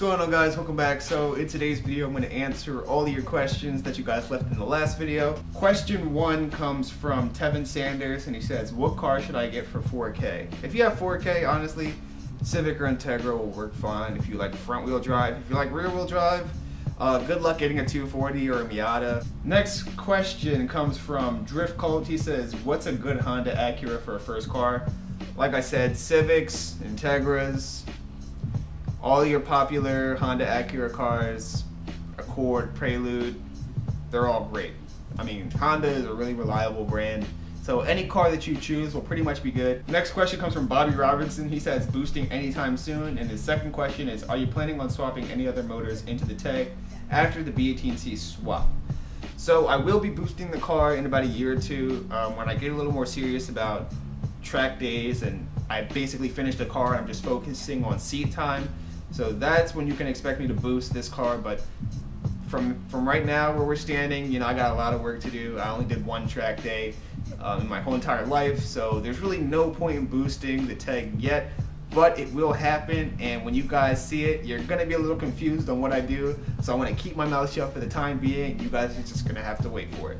going on, guys? Welcome back. So in today's video I'm going to answer all of your questions that you guys left in the last video. Question 1 comes from Tevin Sanders, and he says, what car should I get for 4K? If you have 4K, honestly, Civic or Integra will work fine. If you like front wheel drive, if you like rear wheel drive, good luck getting a 240 or a Miata. Next question comes from Drift Cult. He says, what's a good Honda Acura for a first car? Like I said, Civics, Integras, all your popular Honda Acura cars, Accord, Prelude, they're all great. I mean, Honda is a really reliable brand, so any car that you choose will pretty much be good. Next question comes from Bobby Robinson. He says, boosting anytime soon. And his second question is, are you planning on swapping any other motors into the Teg after the B18C swap? So I will be boosting the car in about a year or two when I get a little more serious about track days and I basically finished the car. I'm just focusing on seat time. So that's when you can expect me to boost this car. But from right now where we're standing, you know, I got a lot of work to do. I only did one track day in my whole entire life, so there's really no point in boosting the Teg yet, but it will happen, and when you guys see it, you're gonna be a little confused on what I do, so I want to keep my mouth shut for the time being. You guys are just gonna have to wait for it.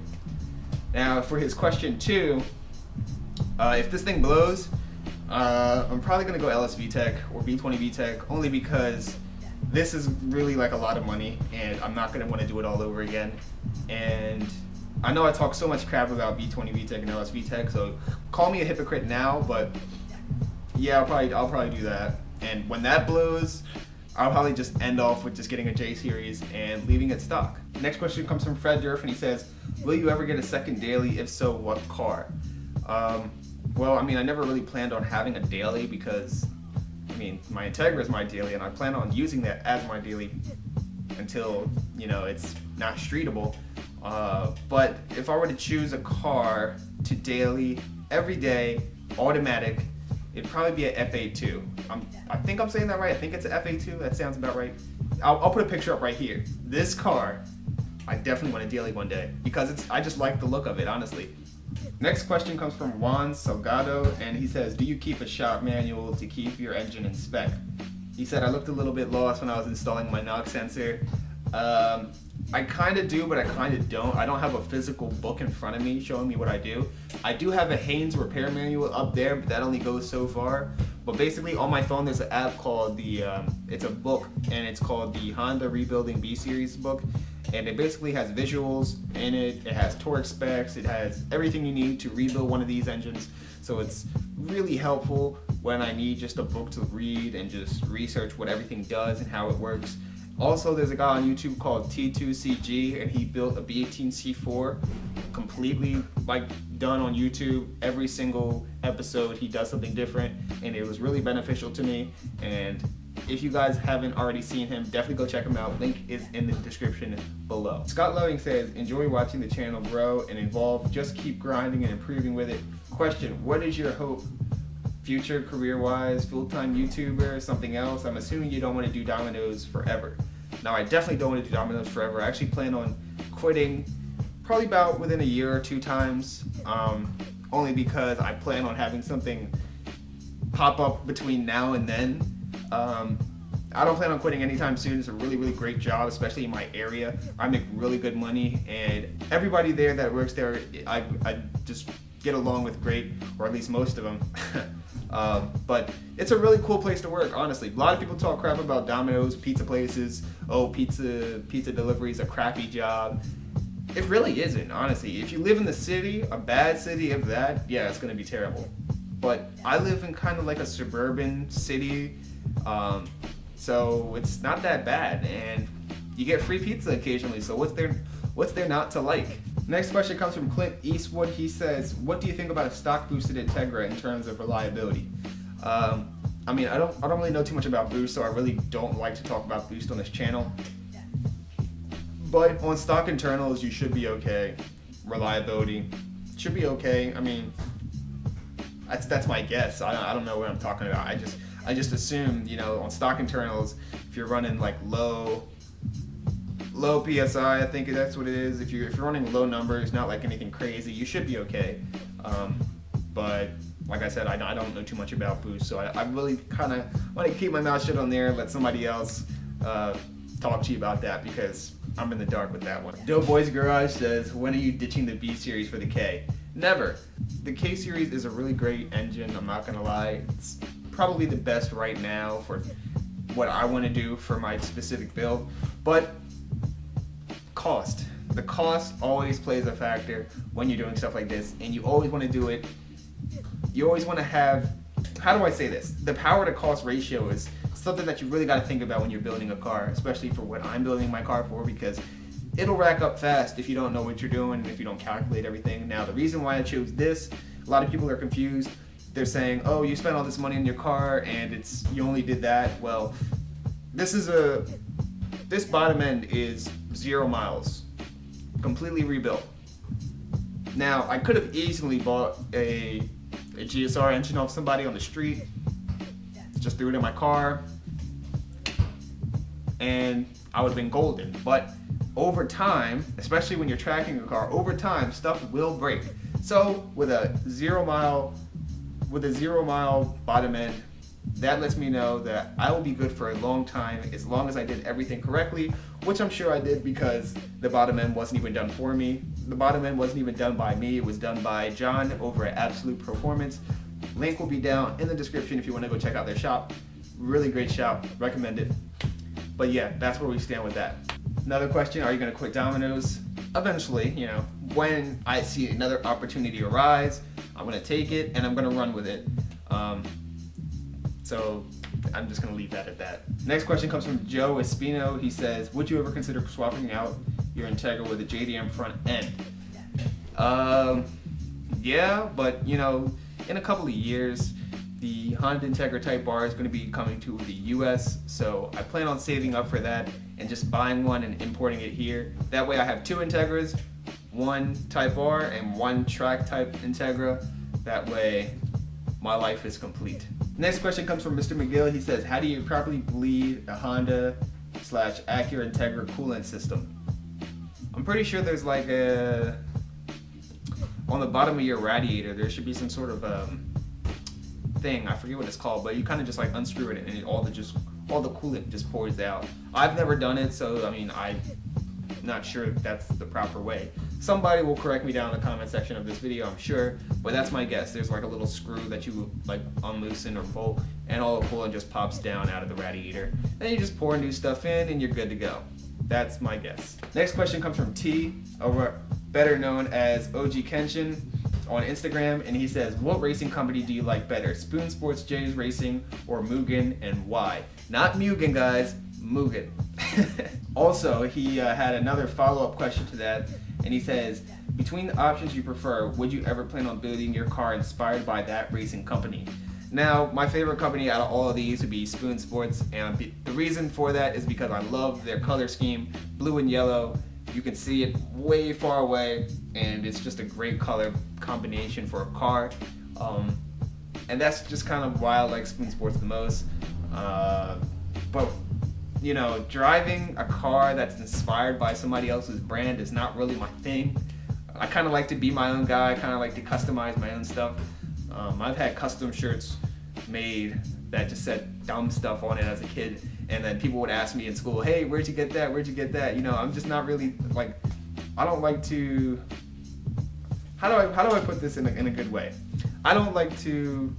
Now for his question 2, if this thing blows, I'm probably gonna go LS VTEC or B20 VTEC, only because this is really like a lot of money and I'm not gonna want to do it all over again. And I know I talk so much crap about B20 VTEC and LS VTEC, so call me a hypocrite now, but yeah, I'll probably do that. And when that blows, I'll probably just end off with just getting a J series and leaving it stock. Next question comes from Fred Durf, and he says, will you ever get a second daily? If so, what car? Well, I mean, I never really planned on having a daily because, I mean, my Integra is my daily, and I plan on using that as my daily until, you know, it's not streetable. But if I were to choose a car to daily, every day, automatic, it'd probably be a FA2. I think I'm saying that right. I think it's an FA2. That sounds about right. I'll put a picture up right here. This car, I definitely want a daily one day because I just like the look of it, honestly. Next question comes from Juan Salgado, and he says, do you keep a shop manual to keep your engine in spec? He said, I looked a little bit lost when I was installing my knock sensor. I kind of do, but I kind of don't. I don't have a physical book in front of me showing me what I do. I do have a Haynes repair manual up there, but that only goes so far. But basically on my phone there's an app called it's a book, and it's called the Honda Rebuilding B Series book. And it basically has visuals in it, it has torque specs, it has everything you need to rebuild one of these engines. So it's really helpful when I need just a book to read and just research what everything does and how it works. Also, there's a guy on YouTube called T2CG, and he built a B18C4 completely like done on YouTube. Every single episode he does something different, and it was really beneficial to me. And if you guys haven't already seen him, definitely go check him out. Link is in the description below. Scott Loving says, enjoy watching the channel grow and evolve. Just keep grinding and improving with it. Question, what is your hope? Future career-wise, full-time YouTuber, something else? I'm assuming you don't want to do Domino's forever. Now, I definitely don't want to do Domino's forever. I actually plan on quitting probably about within a year or 2 times, only because I plan on having something pop up between now and then. I don't plan on quitting anytime soon. It's a really, really great job, especially in my area. I make really good money, and everybody there that works there, I just get along with great, or at least most of them. But it's a really cool place to work, honestly. A lot of people talk crap about Domino's, pizza places. Oh, pizza delivery is a crappy job. It really isn't, honestly. If you live in the city, a bad city of that, yeah, it's gonna be terrible. But I live in kind of like a suburban city, so it's not that bad, and you get free pizza occasionally, so what's there not to like? Next question comes from Clint Eastwood. He says, what do you think about a stock boosted Integra in terms of reliability? I mean, I don't really know too much about boost, so I really don't like to talk about boost on this channel. But on stock internals, you should be okay. Reliability should be okay. I mean, that's my guess. I don't know what I'm talking about. I just assume, you know, on stock internals, if you're running like low PSI, I think that's what it is. If you're running low numbers, not like anything crazy, you should be okay. But like I said, I don't know too much about boost, so I really kind of want to keep my mouth shut on there, let somebody else talk to you about that because I'm in the dark with that one. Doughboy's Garage says, when are you ditching the B series for the K? Never. The K series is a really great engine, I'm not gonna lie. It's probably the best right now for what I want to do for my specific build, but cost. The cost always plays a factor when you're doing stuff like this, and you always want to do it. You always want to have, how do I say this? The power to cost ratio is something that you really got to think about when you're building a car, especially for what I'm building my car for, because it'll rack up fast if you don't know what you're doing, if you don't calculate everything. Now, the reason why I chose this, a lot of people are confused. They're saying, oh, you spent all this money on your car and you only did that. Well, this bottom end is 0 miles, completely rebuilt. Now, I could have easily bought a GSR engine off somebody on the street, just threw it in my car, and I would have been golden. But over time, especially when you're tracking a car, over time, stuff will break. So with a 0 mile bottom end, that lets me know that I will be good for a long time as long as I did everything correctly, which I'm sure I did because the bottom end wasn't even done for me. The bottom end wasn't even done by me, it was done by John over at Absolute Performance. Link will be down in the description if you want to go check out their shop. Really great shop, recommend it. But yeah, that's where we stand with that. Another question, are you going to quit Domino's? Eventually, when I see another opportunity arise, I'm going to take it and I'm going to run with it. So I'm just going to leave that at that. Next question comes from Joe Espino. He says, would you ever consider swapping out your Integra with a JDM front end? Yeah, but in a couple of years, the Honda Integra Type R is going to be coming to the US, so I plan on saving up for that and just buying one and importing it here. That way I have 2 Integras, 1 Type R and 1 track type Integra. That way my life is complete. Next question comes from Mr. McGill. He says, how do you properly bleed a Honda/Acura Integra coolant system? I'm pretty sure there's like on the bottom of your radiator, there should be some sort of thing, I forget what it's called, but you kind of just like unscrew it and all the coolant just pours out. I've never done it, so I'm not sure if that's the proper way. Somebody will correct me down in the comment section of this video, I'm sure, but that's my guess. There's like a little screw that you like unloosen or bolt, and all the coolant just pops down out of the radiator. Then you just pour new stuff in and you're good to go. That's my guess. Next question comes from T, better known as OG Kenshin on Instagram, and he says, what racing company do you like better, Spoon Sports J's Racing or Mugen, and why? Not Mugen, guys, Mugen. Also, he had another follow-up question to that, and he says, between the options you prefer, would you ever plan on building your car inspired by that racing company? Now, my favorite company out of all of these would be Spoon Sports, and the reason for that is because I love their color scheme, blue and yellow. You can see it way far away, and it's just a great color combination for a car. And that's just kind of why I like Spoon Sports the most. But driving a car that's inspired by somebody else's brand is not really my thing. I kind of like to be my own guy. I kind of like to customize my own stuff. I've had custom shirts made that just said dumb stuff on it as a kid, and then people would ask me in school, hey, where'd you get that? Where'd you get that? I'm just not really like, I don't like to, how do I put this in a good way? I don't like to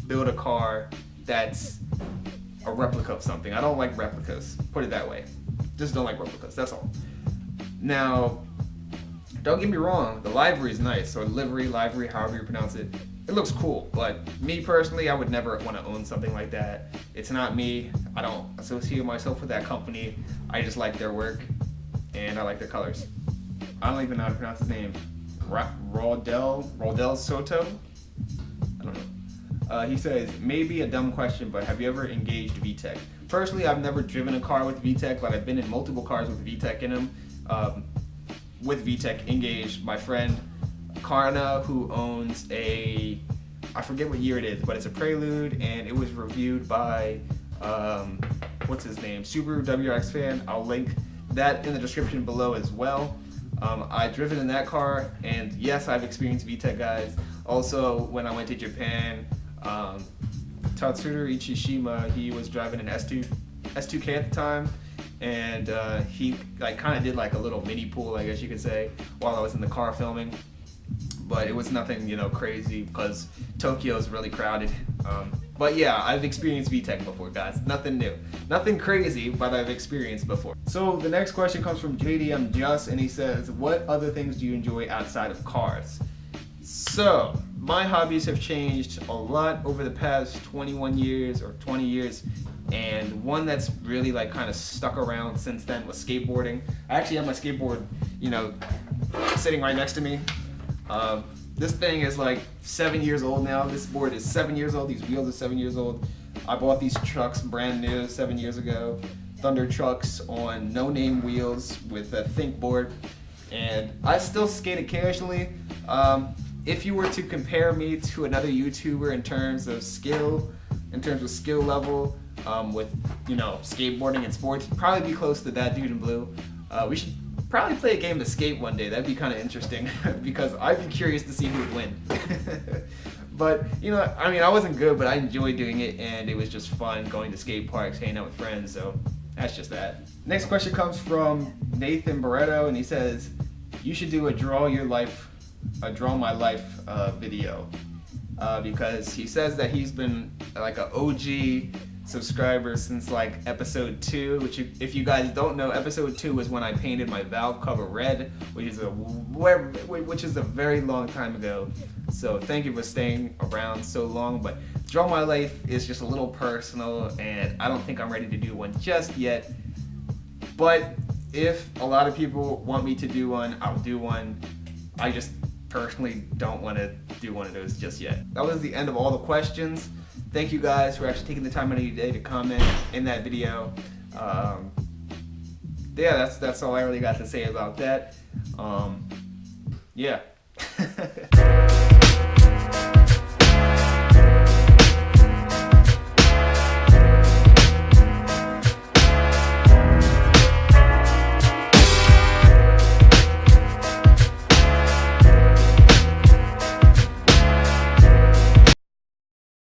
build a car that's a replica of something. I don't like replicas, put it that way. Just don't like replicas, that's all. Now, don't get me wrong, the livery is nice, or livery, however you pronounce it. It looks cool, but me personally, I would never want to own something like that. It's not me. I don't associate myself with that company. I just like their work, and I like their colors. I don't even know how to pronounce his name. Rodel Soto? I don't know. He says, maybe a dumb question, but have you ever engaged VTEC? Personally, I've never driven a car with VTEC, but I've been in multiple cars with VTEC in them. With VTEC engaged, my friend Karna, who owns I forget what year it is, but it's a Prelude, and it was reviewed by, what's his name, Subaru WRX fan. I'll link that in the description below as well. I've driven in that car, and yes, I've experienced VTEC, guys. Also, when I went to Japan, Tatsuro Ichishima, he was driving an S2 S2K at the time, and he like kind of did like a little mini pool, I guess you could say, while I was in the car filming. But it was nothing, you know, crazy because Tokyo is really crowded. But yeah, I've experienced VTech before, guys. Nothing new. Nothing crazy, but I've experienced before. So the next question comes from JDM Just, and he says, what other things do you enjoy outside of cars? So, my hobbies have changed a lot over the past 21 years or 20 years. And one that's really like kind of stuck around since then was skateboarding. I actually have my skateboard, you know, sitting right next to me. This thing is like 7 years old now. This board is 7 years old. These wheels are 7 years old. I bought these trucks brand new 7 years ago. Thunder trucks on no-name wheels with a think board. And I still skate occasionally. If you were to compare me to another YouTuber in terms of skill level, with, you know, skateboarding and sports, you'd probably be close to that dude in blue. We should probably play a game of skate one day. That'd be kind of interesting because I'd be curious to see who would win. But, you know, I mean, I wasn't good, but I enjoyed doing it, and it was just fun going to skate parks, hanging out with friends, so that's just that. Next question comes from Nathan Barreto, and he says, you should do a Draw My Life video. Because he says that he's been like an OG subscriber since like episode 2, which if you guys don't know, episode 2 was when I painted my valve cover red, which is a very long time ago. So thank you for staying around so long. But Draw My Life is just a little personal, and I don't think I'm ready to do one just yet. But if a lot of people want me to do one, I'll do one. I just personally don't want to do one of those just yet. That was the end of all the questions. Thank you guys for actually taking the time out of your day to comment in that video. Yeah, that's all I really got to say about that. Yeah.